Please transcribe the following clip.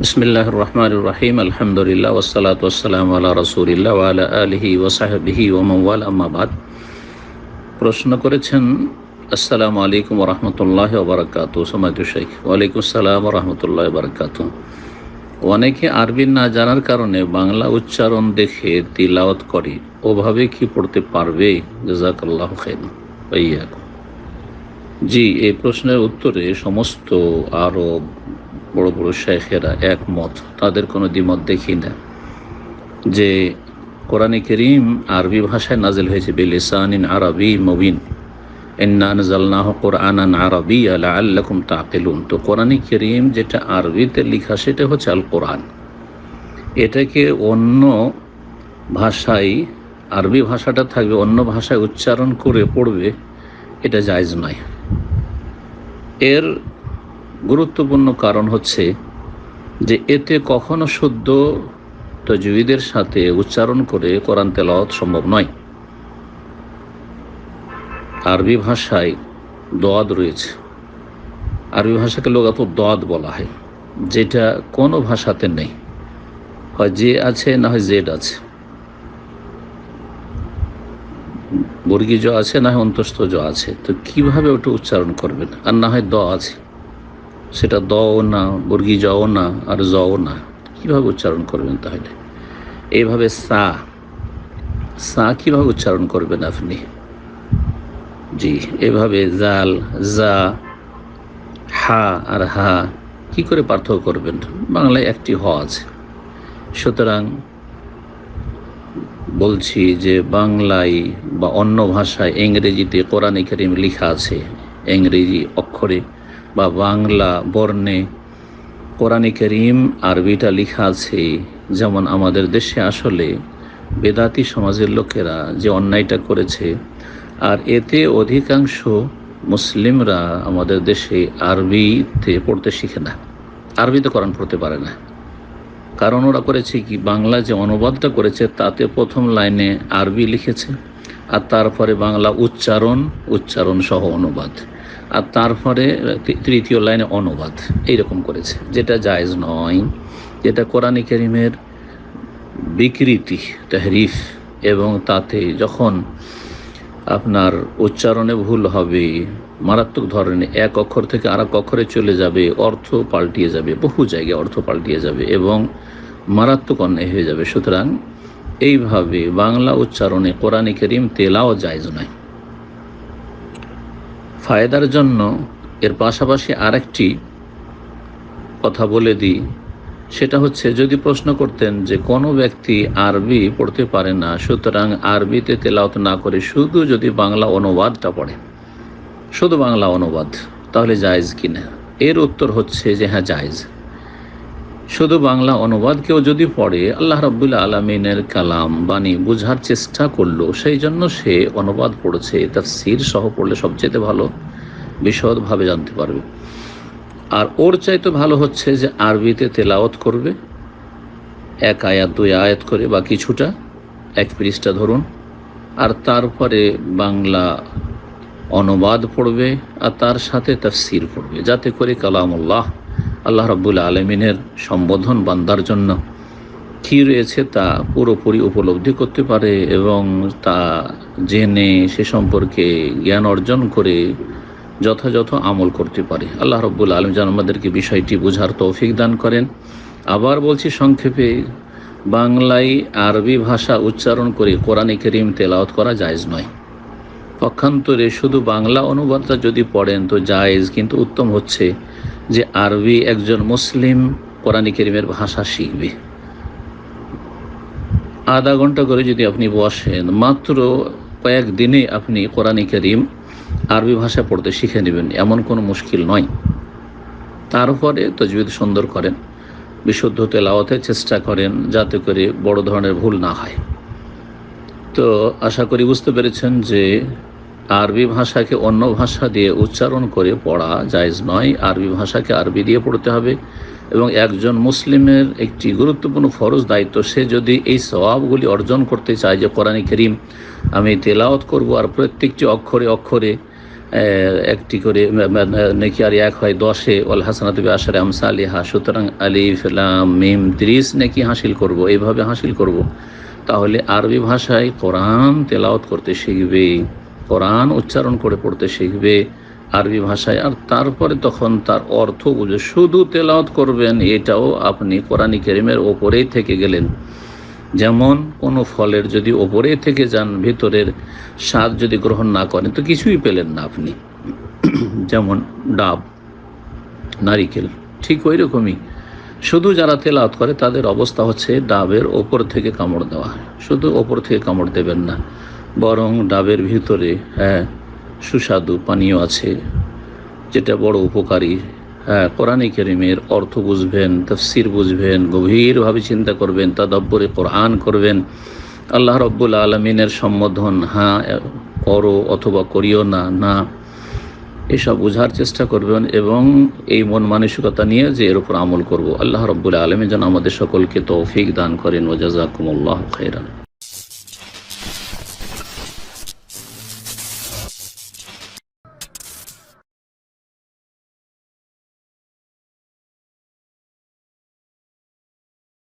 বিসমিল্লাহির রহমানির রহিম। আলহামদুলিল্লাহ ওয়াসসালাতু ওয়াসসালামু আলা রাসূলিল্লাহ ওয়া আলা আলিহি ওয়া সাহবিহি ওয়া মান ওয়ালা, আম্মা বাদ। প্রশ্ন করেছেন, আসসালামু আলাইকুম ওয়া রাহমাতুল্লাহি ওয়া বারাকাতুহু। সম্মানিত শাইখ, ওয়া আলাইকুম আসসালাম ওয়া রাহমাতুল্লাহি ওয়া বারাকাতুহু। অনেকে আরবি না জানার কারণে বাংলা উচ্চারণ দেখে তিলাওয়াত করে, ওভাবে কি পড়তে পারবে? জাযাকাল্লাহু খাইরান ওয়া ইয়্যাকুম। জি, এই প্রশ্নের উত্তরে সমস্ত আরব বড় বড় শাইখেরা একমত, তাদের কোনো দ্বিমত দেখি না যে কোরআনে কারীম আরবি ভাষায় নাজিল হয়েছে, বিলিসানিন আরবি মুবিন, ইন্না আনজালনাহু কুরআনান আরাবিয়্যান লাআল্লাকুম তাকিলুন। তো কোরআনে কারীম যেটা আরবিতে লেখা সেটা হচ্ছে আল কোরআন। এটাকে অন্য ভাষায়, আরবি ভাষাটা থাকবে অন্য ভাষায় উচ্চারণ করে পড়বে, এটা জায়েজ নয়। এর গুরুত্বপূর্ণ কারণ হচ্ছে যে এতে কখনো শুদ্ধ তাজউইদের সাথে উচ্চারণ করে কোরআন তেলাওয়াত সম্ভব নয়। আরবি ভাষায় দোয়াদ রয়েছে, আরবি ভাষাকে লোগাত দোয়াদ বলা হয়, যেটা কোনো ভাষাতে নেই। হয় যে আছে, না হয় জেড আছে, বর্গী জ আছে, না হয় অন্তস্থ জ আছে। তো কিভাবে ওটা উচ্চারণ করবেন? আর না হয় দ আছে, সেটা দও না, বর্গী জও না, আর জও না, কিভাবে উচ্চারণ করবেন? তাহলে এইভাবে সা সা কিভাবে উচ্চারণ করবেন আপনি? জি, এভাবে জাল, জা, হা আর হা কি করে পার্থক্য করবেন? বাংলায় একটি হ আছে, সুতরাং বলছি যে বাংলায় বা অন্য ভাষায়, ইংরেজিতে কোরআনে কারীম লেখা আছে ইংরেজি অক্ষরে, বা বাংলা বর্ণে কোরআনে কারীম আরবিটা লেখা আছে। যেমন আমাদের দেশে আসলে বেদাতি সমাজের লোকেরা যে অন্যায়টা করেছে, আর এতে অধিকাংশ মুসলিমরা আমাদের দেশে আরবিতে পড়তে শিখে না, আরবিতে কোরআন পড়তে পারে না। কারণ ওরা করেছে কি, বাংলা যে অনুবাদটা করেছে তাতে প্রথম লাইনে আরবি লিখেছে, আর তারপরে বাংলা উচ্চারণ সহ অনুবাদ, আর তারপরে তৃতীয় লাইনে অনুবাদ, এইরকম করেছে, যেটা জায়েজ নয়। যেটা কোরআনে কারীমের বিকৃতি, তাহরিফ, এবং তাতে যখন আপনার উচ্চারণে ভুল হবে, মারাত্মক ধরনের, এক অক্ষর থেকে আর এক অক্ষরে চলে যাবে, অর্থ পাল্টিয়ে যাবে, বহু জায়গায় অর্থ পাল্টিয়ে যাবে এবং মারাত্মক অন্যায় হয়ে যাবে। সুতরাং এইভাবে বাংলা উচ্চারণে কোরআনে কারীম তেলাওয়াত জায়েজ নয়। ফায়দার জন্য এর পাশাপাশি আরেকটি কথা বলে দিই, সেটা হচ্ছে, যদি প্রশ্ন করতেন যে কোনো ব্যক্তি আরবি পড়তে পারে না, সুতরাং আরবিতে তেলাওয়াত না করে শুধু যদি বাংলা অনুবাদটা পড়ে, শুধু বাংলা অনুবাদ, তাহলে জায়েজ কিনা? এর উত্তর হচ্ছে যে হ্যাঁ, জায়েজ। শুধু বাংলা অনুবাদ কেউ যদি পড়ে, আল্লাহ রাব্বুল আলামিনের কালাম বাণী বোঝার চেষ্টা করলো, সেই জন্য সে অনুবাদ পড়েছে, তাফসীর সহ পড়লে সবচেয়ে ভালো, বিশদভাবে জানতে পারবে। আর ওর চাইতে ভালো হচ্ছে যে আরবিতে তেলাওয়াত করবে, এক আয়াত দুই আয়াত করে বা কিছুটা, এক পৃষ্ঠা ধরুন, আর তারপরে বাংলা অনুবাদ পড়বে, আর তার সাথে তাফসীর পড়বে, যাতে করে কালামুল্লাহ, আল্লাহ রাব্বুল আলামিনের সম্বোধন বান্দার জন্য কী রয়েছে তা পুরোপুরি উপলব্ধি করতে পারে এবং তা জেনে সে সম্পর্কে জ্ঞান অর্জন করে যথাযথ আমল করতে পারে। আল্লাহ রাব্বুল আলামিন যেন আমাদেরকে বিষয়টি বোঝার তৌফিক দান করেন। আবার বলছি সংক্ষেপে, বাংলায় আরবি ভাষা উচ্চারণ করে কোরআনে কারীম তেলাওয়াত করা জায়েজ নয়। পক্ষান্তরে শুধু বাংলা অনুবাদটা যদি পড়েন তো জায়েজ, কিন্তু উত্তম হচ্ছে যে আরবি একজন মুসলিম কোরআনে কারীমের ভাষা শিখবে। আধা ঘন্টা করে যদি আপনি বসেন, মাত্র কয়েকদিনে আপনি কোরআনে কারীম আরবি ভাষা পড়তে শিখে নেবেন, এমন কোনো মুশকিল নয়। তারপরে তাজউইদ সুন্দর করেন, বিশুদ্ধ তেলাওয়াতের চেষ্টা করেন, যাতে করে বড় ধরনের ভুল না হয়। তো আশা করি বুঝতে পেরেছেন যে আরবি ভাষাকে অন্য ভাষা দিয়ে উচ্চারণ করে পড়া জায়েজ নয়। আরবি ভাষাকে আরবি দিয়ে পড়তে হবে, এবং একজন মুসলিমের একটি গুরুত্বপূর্ণ ফরজ দায়িত্ব, সে যদি এই সওয়াবগুলি অর্জন করতে চায় যে কোরআনে কারীম আমি তেলাওয়াত করব আর প্রত্যেকটি অক্ষরে অক্ষরে একটি করে নেকি আর এক হয় 10-এ, ওয়াল হাসানাতু বিআশরি আমসালিহা। সুতরাং আলিফ লাম মিম 30 নেকি হাসিল করব, এইভাবে হাসিল করব। তাহলে আরবি ভাষায় কোরআন তেলাওয়াত করতে শিখবে, কোরআন উচ্চারণ করে পড়তে শিখবে আরবি ভাষায়। আর তারপরে তখন তার অর্থ বুঝে, শুধু তেলাওয়াত করবেন এটাও আপনি কোরআন কারীমের ওপরেই থেকে গেলেন। যেমন কোনো ফলের যদি ওপরে থেকে যান, ভিতরের স্বাদ যদি গ্রহণ না করেন তো কিছুই পেলেন না আপনি। যেমন ডাব, নারিকেল, ঠিক ওই রকমই শুধু যারা তেলাওয়াত করে তাদের অবস্থা হচ্ছে ডাবের ওপর থেকে কামড় দেওয়া। শুধু ওপর থেকে কামড় দেবেন না, বরং ডাবের ভিতরে সুস্বাদু পানীয় আছে যেটা বড় উপকারী। কোরআন কারীমের অর্থ বুঝবেন, তাফসীর বুঝবেন, গভীরভাবে চিন্তা করবেন, তাদাব্বুরে কোরআন করবেন, আল্লাহ রাব্বুল আলামিনের সম্বোধন হ্যাঁ করো অথবা করিও না, না এসব বোঝার চেষ্টা করবেন এবং এই মন মানসিকতা নিয়ে যে এর উপর আমল করব। আল্লাহ রাব্বুল আলামিন যেন আমাদের সকলকে তৌফিক দান করেন। ওয়া জাযাকুমুল্লাহু খাইরান।